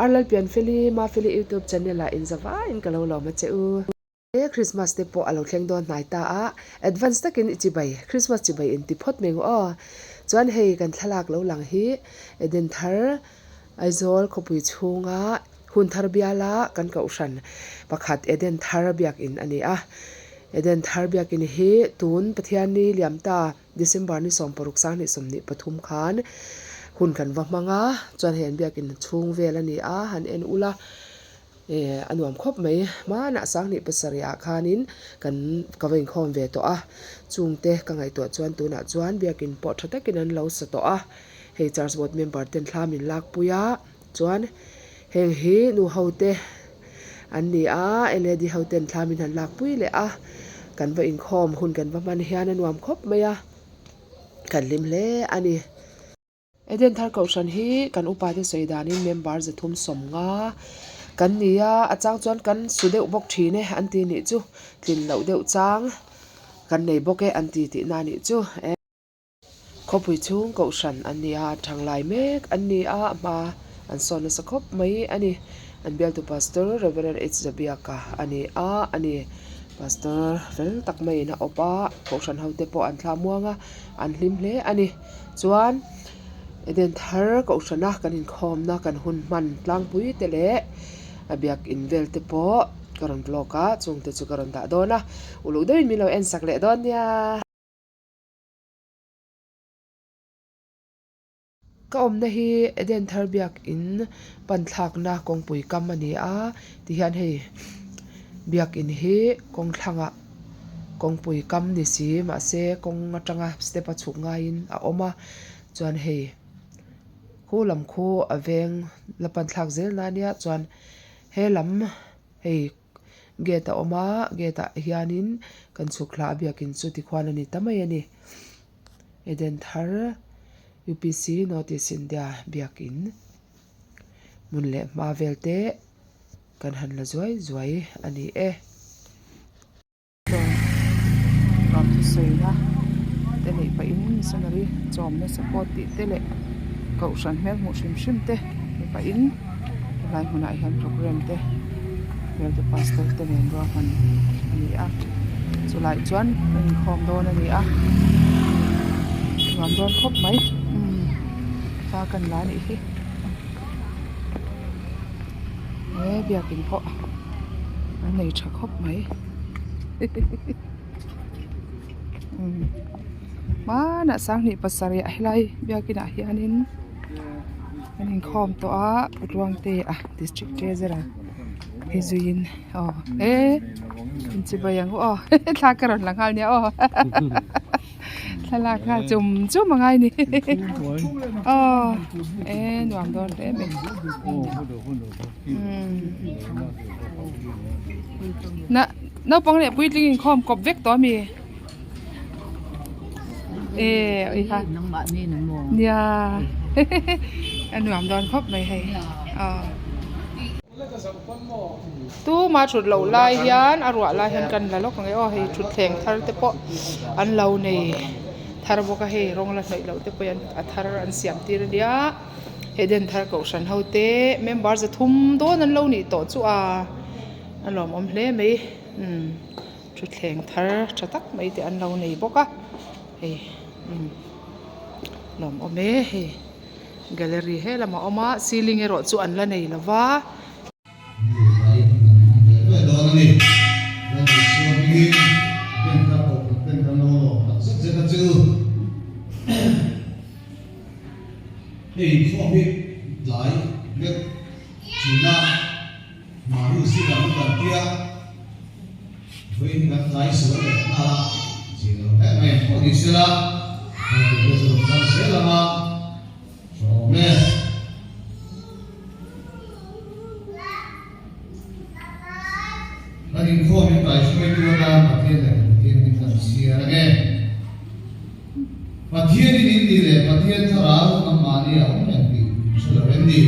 arlal pian feli ma feli YouTube channel la in zawa in kalo lo ma cheu Christmas te po alo thleng don nai ta a advance takin ichi bai Christmas chi bai in ti phot meng o chuan hei kan thalak lo lang hi eden thar aizol khopui chhunga hun thar biala kan ka ushan pakhat eden thar biak in ani a eden thar biak in hi tun pathian ni liamta December ni somporuk sang ni somni pathum khan hun kan wa manga chuan hen biak in chung vel ani a han en ula anuam khop mai ma na sang ni pasaria khanin kan kavein khom ve to a chungte ka ngai to chuan tu na chuan biakin po thatakin an lo sa to a hei church board member ten thlamin lak puya chuan heng hi nu hote an ni a eledi hoten thlamin han lak pui le a kan va in khom hun kan va man hian anuam khop mai a kan lim le ani eden thar kaushan hi kan upa te soidanin member zathum somnga kan nia achang chuan kan sudeu bok thine anti ni chu thin lo deuh chang kan nei boke anti ti na ni chu khopui chung kaushan ania thanglai mek ania ma an son sa khop mai ani an bel to pastor reverend h zabiaka ani a ani pastor vel tak mai na opa kaushan haute po an thla muanga an hlim hle ani chuan eden thar kaushana kan in khom na kan hun man tlang pui tele abiak in vel te po karon bloka chung te chu karon da dona ulu doi mi lo en sak le don ya ka om na hi eden thar biak in pan thlak na kong pui kam ani a ti hian hei biak in hi kong thlanga kong pui kam ni si ma se kong atanga step a chuk nga in a oma chuan hei khulam khu aveng lapan thlak zel na nia chuan helam hei geta oma geta hianin kan chukla biakin chu ti khwan ani tamai ani eden thar UPC notice india biakin munle ma velte kan han la zuai ani kam tu soina tele pa in sanari chom na support ti tele kaushan mel mu shim te pa in lai huna hian program te mel the pastor te nen ro han ani a chulai chuan in khom don ani a ngam don khop mai ta kan la ni hi biakin pho an nei tha khop mai ma na sang ni pasari ahlai biakin a hianin anin khom to a utwang te a district treasurer hezuin in chibayang thla karon langhal nia thla kha chum mangai ni nuam don te me na pang le puitling in khom kop vek to mi oi ha nang ba ni nang mo ya anh nuam don khop mai hay tu ma chut lo lai hian arwa lai han kan la lok ngai hei thut thleng thar te po an lo nei thar boka hei rong la hnoi lo te po an athar an siam tir dia heden thar kaushan hote member za thum don an lo ni to chu a alom om hle mai thut thleng thar thatak mai te an lo nei boka hei lom ome hei gallery he lama oma ceiling ero chu an la nei lawa hei khopit lai vet china maru si ram kan tia với các lái số để na chỉ là cái này có đi xe la thì bây giờ ta sẽ là mà cho mẹ anh em không hiện tại chúng tôi là mặt thiên này thiên mình làm xe là nghe mặt thiên đi để mặt thiên thở áo nằm mà đi áo nhận đi sẽ là vấn đề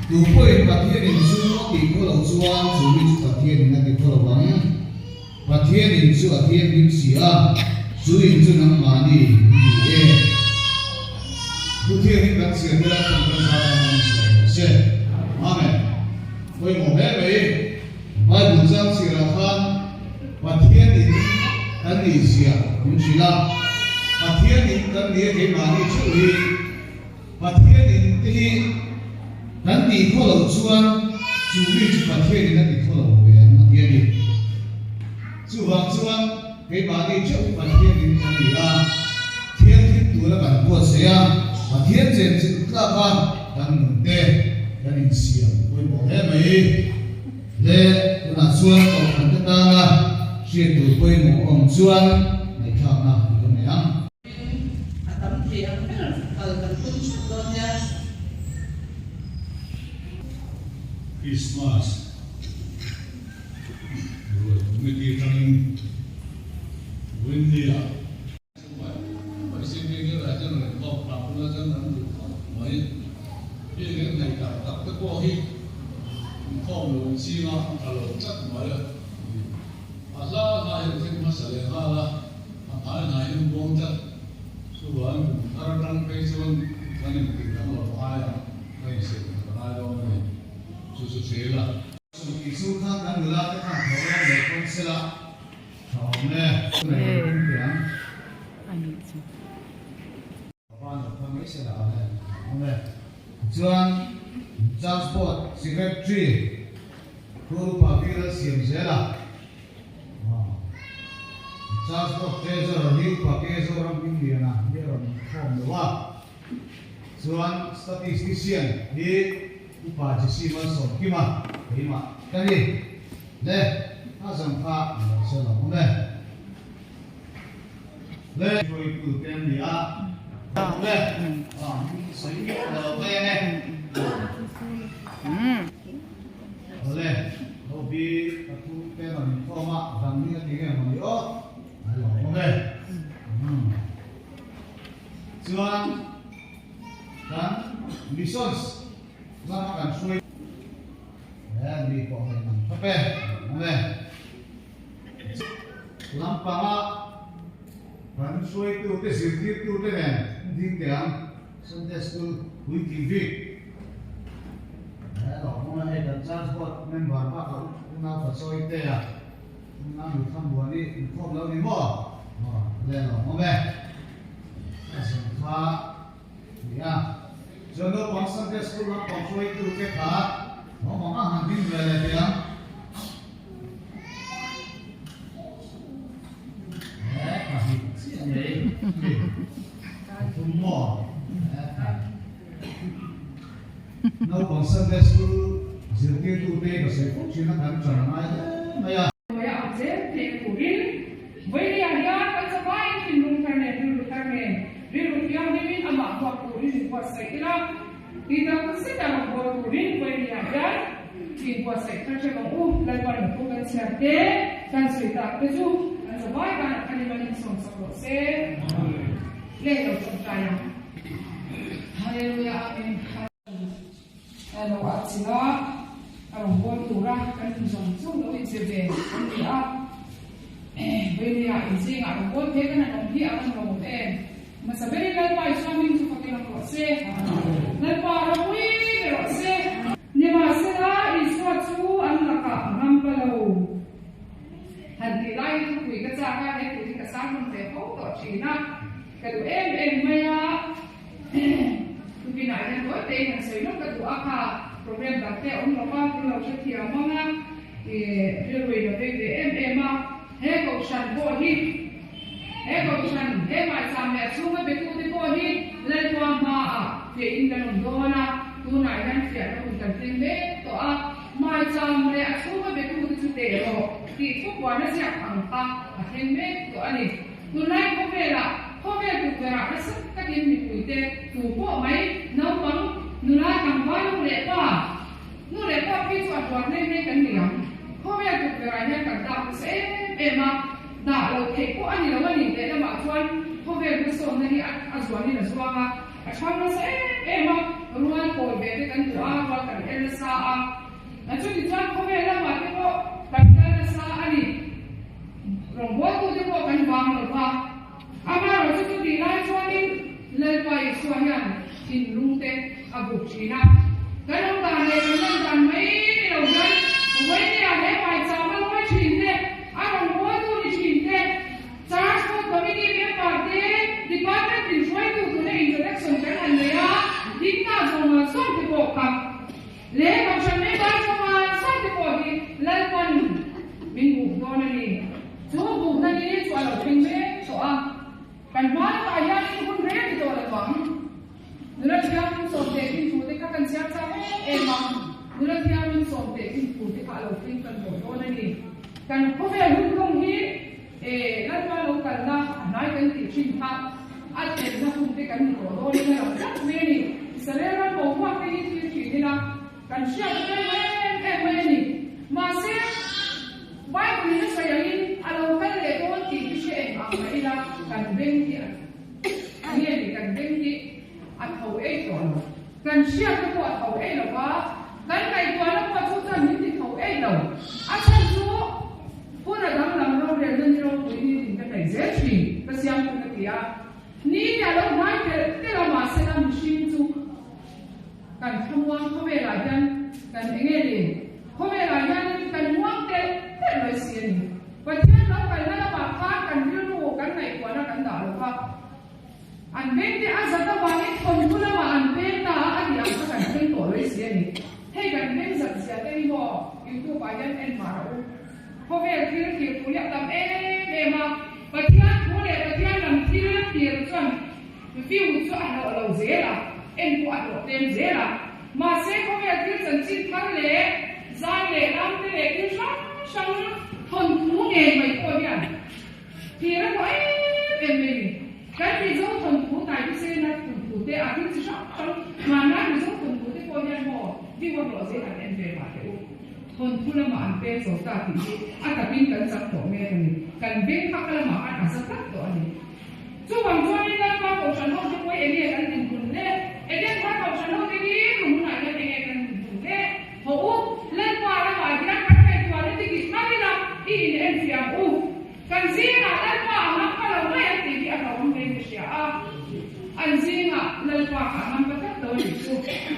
tu phơi mặt thiên đi xuống thì có đầu xuân rồi đi mặt thiên này thì có đầu vắng mặt thiên đi xuống mặt thiên đi xỉa rồi đi xuống nằm mà đi tu thiên đi mặt xỉa là không có sao mà sẽ amen với một bé vậy bài bùn giang xì ra khan và thiên đình cần đi xìa cũng chỉ là và thiên đình cần đi cái mà đi chịu đi và thiên đình thì cần đi khó lâu chuan chú ý chú và thiên đình cần đi khó lâu về thiên đình chú vàng chuan cái mà đi chịu và thiên đình cần đi là thiên thiên tu là cần buat saya và thiên trên chữ là con cần mừng tê cần đi xìa với một bé vậy lệ là xuân còn phần tất cả là chuyện tuổi quê một ông xuân này chọn nào cái này ăn Christmas rồi mới đi trong India vậy xin cái là cho nó học tập nó cho nó được mấy cái này tập cái qua hi không luôn chi mà kalau chắc mấy Allah hai cái masalah hala hai hai yang bong chắc suan orang cái suan cái này kita mau hai cái gì hai đâu này susu sila isu kan dan gula kan thau le kon sila thau ne ne yang Ani chu. Pan kan mai sila ne chuan transport secretary Guru Pakira Siam Sela transport treasurer New Pakira orang India na dia orang form dewa chuan statistician di Upajisi Mansor Kima Kima kani le azam kha sela ne le rồi cử tem đi à le sấy le ne oleh hobi aku peran koma dan ni tiga mali oh ayo oleh chuan dan resource lama kan suai dan di pohon apa oleh lampanga kan suai tu te sirti tu te ne ding tiang Sunday school week đó cũng là hệ transport member ba cậu cũng nào phải soi tê à cũng nào được thăm buồn đi không lâu đi mua lên rồi không về sản pha thì à cho nó bằng Sunday school nó bằng soi từ cái khá nó bằng hàng tin về là thế à đấy mà thì chuyện đấy không mua nó còn Sunday school dự kiến tu tê có sẽ phúc chuyên năng gắn tròn ai đấy à tôi ạ dễ thì của riêng với đi ăn nhá các cháu bay thì luôn phải này luôn phải này riêng kia đi mình ăn mặc hoặc của riêng qua sấy cái đó thì ta cũng sẽ làm một của riêng với đi ăn nhá thì qua sấy ta sẽ bảo lại vào một công việc khác thế càng suy ta cái chú ăn cháu bay càng ăn đi mình sống sạch sẽ lên đầu trong tay Hallelujah amen ano at sila ang buwan tura kan jong no itsebe ni a beni a injing ang buwan te kan ang hi ang no e masabeli lai pai swamin tu pakena ko se lai pa ra wi ro se ni ma se ra iswa chu an laka ngam palo han ti lai tu kui ka cha ka he tu ka sang mun te ho to china ka du em maya Vì nãy giờ tôi thấy là xây nó cái tụ aka program đặt theo ông nó bao nhiêu sẽ thiệt mong á thì rồi là về mà hết cầu sanh bộ hi hết cầu sanh hết mai sang mẹ xuống với bé tu thì bộ hi lên qua mà về in cái nông đô na tu này đang thiệt nó cũng cần tiền bé to mai sang mẹ xuống với bé tu thì tệ rồi thì thuốc quá nó sẽ bằng ta thêm bé to anh tu này có về là có về tu về là nó sức các điểm mình tuổi tệ tu bộ máy nấu mắm nula cầm vai nó lệ qua khi chọn chọn nên cái niệm có vẻ thực về này cần đọc sẽ em mà đã là thầy của anh là anh để mà chọn có vẻ cái số này anh chọn này là số mà chọn nó sẽ em mà luôn coi về cái cần của và cần em sa à cho thì chọn có vẻ là mà cái bộ cần em sa anh rồi bố tôi cái bộ cần vàng rồi và ama rồi cho thì lại chọn đi lên bài số hàng in lung te abu china cái ông bà này buộc đó này chú buộc này chú là phim đấy chú kan mana ayah ni pun rare itu orang bang. Nula dia pun somte pun putih kan siapa emang. Nula dia pun somte pun putih kalau pun kan bodoh ni. Kan kau yang hukum ni lalu lalu kerana naik kan cinta. Ada yang putih kan bodoh ni lah. Tapi ni selera bawa ni ni lah. Kan siapa ni masih baik ni saya ini kalau kan lekor tiada apa ilah kan bengki ni kan bengki atau ekor kan siapa tu atau ekor kan kai tu anak tu susah ni atau ekor asal tu pun ada dalam orang yang ni ini kita exercise kesian kita dia ni kalau mai kita masih dalam mesin tu kan semua pemelajaran kan engeli pemelajaran kan muang terlesini. Bagian nak kalau makan kan dulu kan naik kuala kan dah lupa. Anbeng dia asal tu banyak pemula anbeng dah ada yang kan beng terlesini. Hei kan beng sahaja ni mo itu bagian enmaru. Pemel kiri kuliah tam memang bagian boleh bagian dalam kiri tuan. View tu ada zera, buat tem zera. Masih pemel kiri sensit kan le, zale lampu le kiri sangคนผู้เองไม่ควรอย่างที่เราบอกเป็นไม่ดีการที่เราคนผู้ตายที่เสียนักคนผู้เดียอาทิตย์ที่ชอบมาหน้าที่เราคนผู้ที่ควรอย่างหมดที่ว่าเราเสียอันเอ็นเดมาเดียวคนผู้ละมาอันเป็นโสดาที่อาจจะเป็นการสับตัวแม่กันการเป็นพักละมาอันอาจจะตัดตัวนี้ช่วงช่วงนี้เราก็เอาฉันเอาที่ไว้เอเดียกันหนึ่งคนเล่เอเดียถ้าเอาฉันเอาที่นี่หนุ่มหน่อยกันเองกันหนึ่งคนเล่พออุ้มเล่นว่าละมาที่นั่งกันไปตัวเล่นที่กินมาที่นั่งini enfiang kan zinga lalpa anak kalau mai tinggi atau mungkin sia anzinga lalpa anak betul tahu itu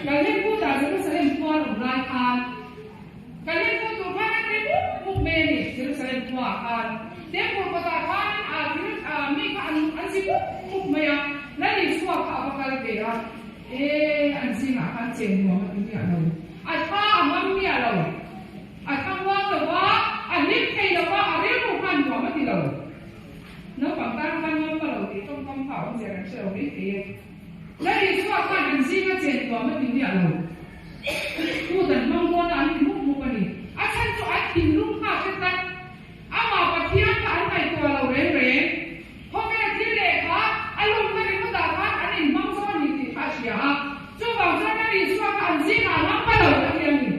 kalian pun tak ada selain puan ulaikan kalian pun tu kan ada mukmeni selain puan dia pun katakan mereka anzinga mukmaya lalu suap apa kalau dia anzinga kan cendol ini ada apa amam ni ada apa wahอันนี้ใครเราว่าอะไรรู้กันหัวมาที่เราเนื้อฝั่งตั้งกันว่าเราที่ต้องทำเผาเสียกันเชียวนี่เองและที่ชอบกันอันซีก็เจ็บหัวมาที่เนี่ยเราพูดแต่บางคนอันนี้มุกกันนี่อาจารย์จะอัดกินลูกข้าวเป็นตันอามาปะเทียมกันไปตัวเราเร่งเพราะแม่ที่เด็กค่ะอารมณ์ไม่ได้ก็ด่าค่ะอันนี้บางส่วนนี่ที่อาเซียจู่บางส่วนนั่นที่ชอบกันซีก็น้ำไปเราเรื่องนี้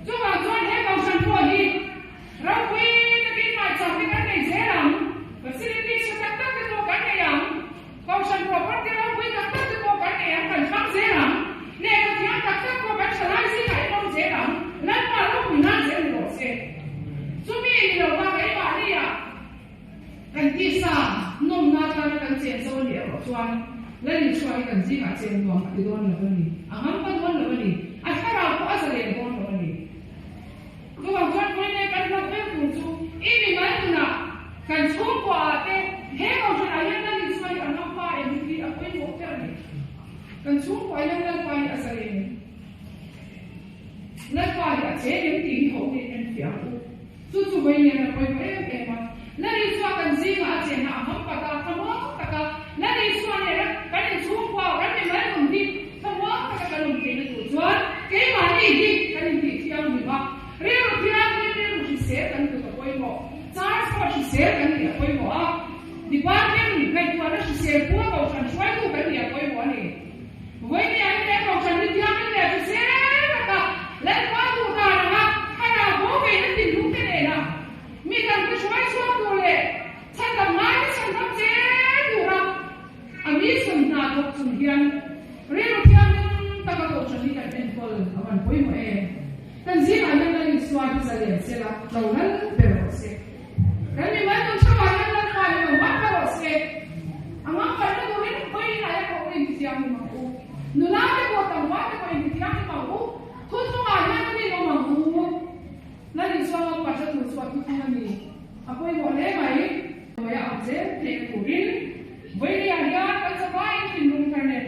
จู่บางส่วนให้บางส่วนพวกนี้เราคุยกันที่มาจากที่กันในเซรั่มภาษีที่สุดตั้งแต่ตัวกันในยังกองฉันบอกว่าที่เราคุยตั้งแต่ตัวกันในยังกันทั้งเซรั่มเนี่ยก็ที่ตั้งแต่ตัวกันฉลาดสิใครต้องเซรั่มแล้วมาเราคุยนั่นเซรั่มเสร็จสุมีเราว่าไอ้บ้านนี่อ่ะกันที่สามนุ่มนาตากันเจนโซเดียวชวนแล้วนี่ชวนกันที่มาเจนรวมที่โดนเราวันนี้อ่ะงั้นก็โดนเราวันนี้อ่ะถ้าเราก็อาศัยโดนเราวันนี้ตัวคนคนนี้กันเราเป็นผู้ชูini mana nak kan semua te hemo jadi ayam nanti semua anak apa yang di apa yang bukti ni kan semua ayam nanti apa yang asal ini nanti apa yang yang tinggi hobi yang tiada susu banyak yang apa yang emang nanti semua kan zinga aja nak apa kata semua kata nanti semua ni kan semua kan ni mana nanti semua kata kalau mungkin itu jual kemana ini kan ini tiang ni pak real tiang ni share kan tu apa yang mau charge for share kan ni apa yang mau department kan tu ada share pun kau kan cuai tu kan ni apa yang mau ni Wei ni ada kau kan ni tiang ni ada share kata lepas tu dah nak ada boleh nanti lupa ni lah mi kan tu cuai tu le cakap mai cakap share tu lah ami sebentar tu kemudian real tiang tak kau kan ni kan info awan apa yang mau kan zina ada lagi suatu saja sila launan berose kan ni mana tu cakap ada lagi kalau mana berose amak kalau tu ni kau ini ayah kau ini tiang ni mahu nulade kau tahu mana kau ini tiang ni mahu kau tu ayah ni kau mahu nanti suatu pasal tu suatu tiang ni apa yang boleh mai boleh aja tekurin boleh ayah kan sebaik tinung karne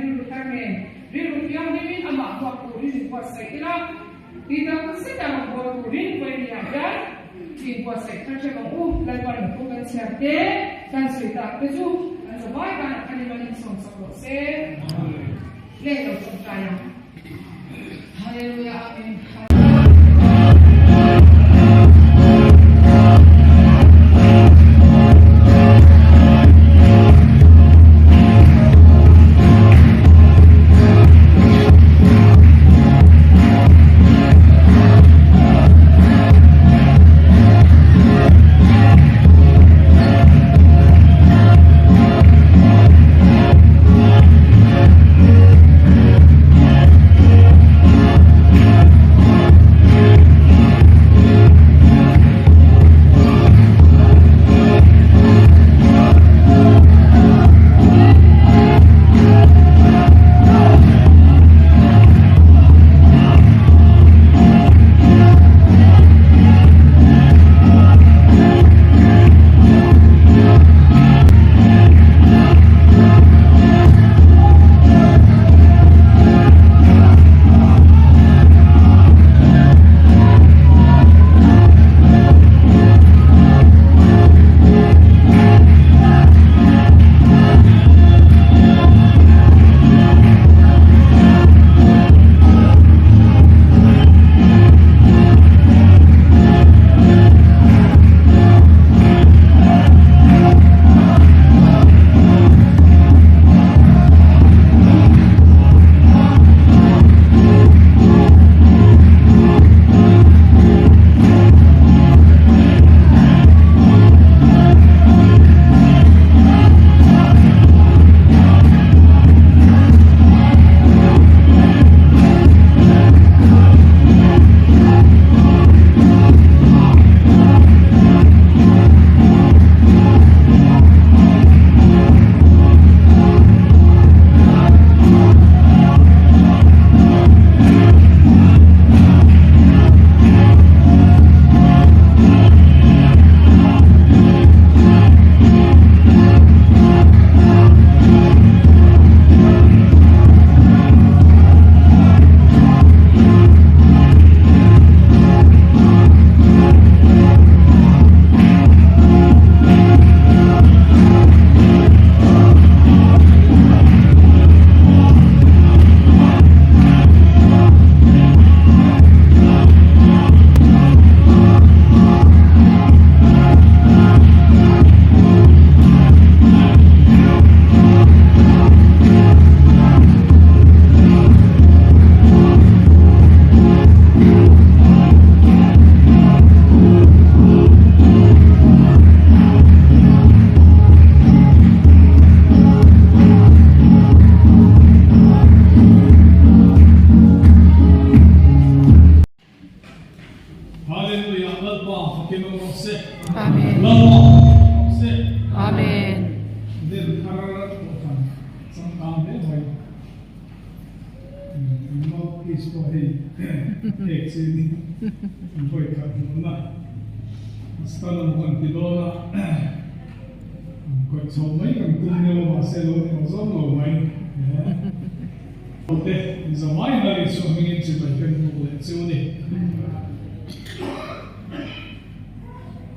rilu tiang ni amak buat kurin buat sekitar kita mesti dalam buat kurin boleh ada thì qua sẽ khắc chế bằng u lại qua được công việc xe tế can suy tạ cái chú anh sẽ vai can anh em mình sống sắp lộ xe lên đầu trong tay Hallelujah amen.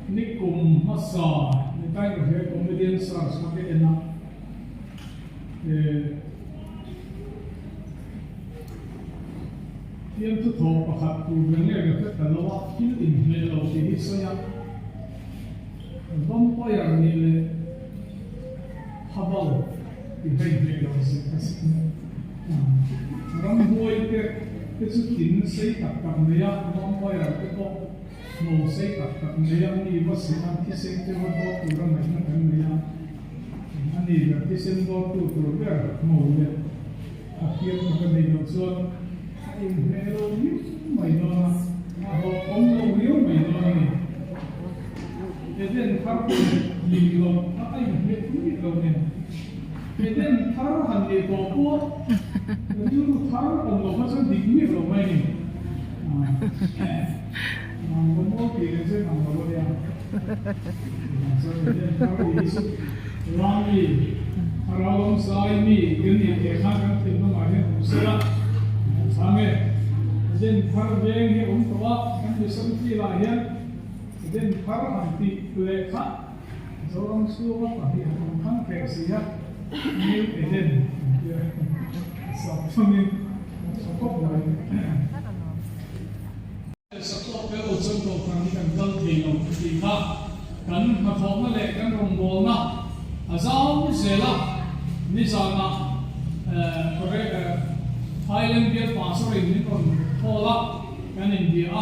Nikum masa ni kai ko he comedian stars ko ke ena tiam tu tho pakhat tu nge ga ta lawa kin in le lo ti hi so ya bom po ya ni le habal ti hai le lo se ka si ram hoi ke su tin sei tak tak ne ya bom po ya ke ko no sei tak tak ne ya ni ba se an ki se te wa do tu ram na kan ne ya ani ga ki se do tu tu ga mo le a ki ko ka ne no so ai ne lo ni mai no na a ho kom no wi mai no ni eden khar ko li lo a ai ne ni lo ne eden thar han le ko ko ju thar ko lo ma sa dik mi lo mai ni Ngomong kira je ngomong dia. So dia kalau isu lagi, kalau saya ni gini kita kan kita macam usah sama. Jadi kalau dia ni tua kan bisa kita lahir, then para anti lekha zorong suwa pati ang khang siya new eden so pangin sokop na sokop pe ochon ko pang kan kal thei no ti kha kan ma thong na le kan rong bol na azam zela ni zana Highland Beer Pastor in Hola and India.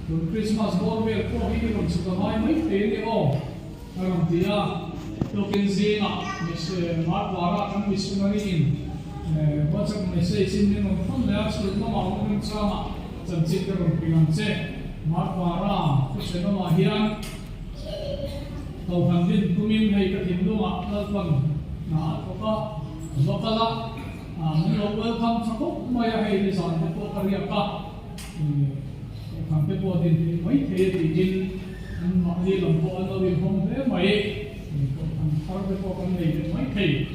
The Christmas ball will go here on Sukamai, my favorite all. Around Dia, looking Zena, Miss Mark Wara, and Miss Marine. What's up, message in the phone? That's the Mama Sama, some chicken of Pinance, Mark Wara, Kusema Hian. Tàu hàng viên cũng như hay các hiện đồ ạ, các phần là có lokala, mình lo welcome sa ko, maya hay di sa atin po kariya ka, kami po din may kaya din, makali lang po ano yung home may, ang harap po kami may kaya.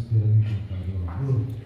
Spirit of God rule.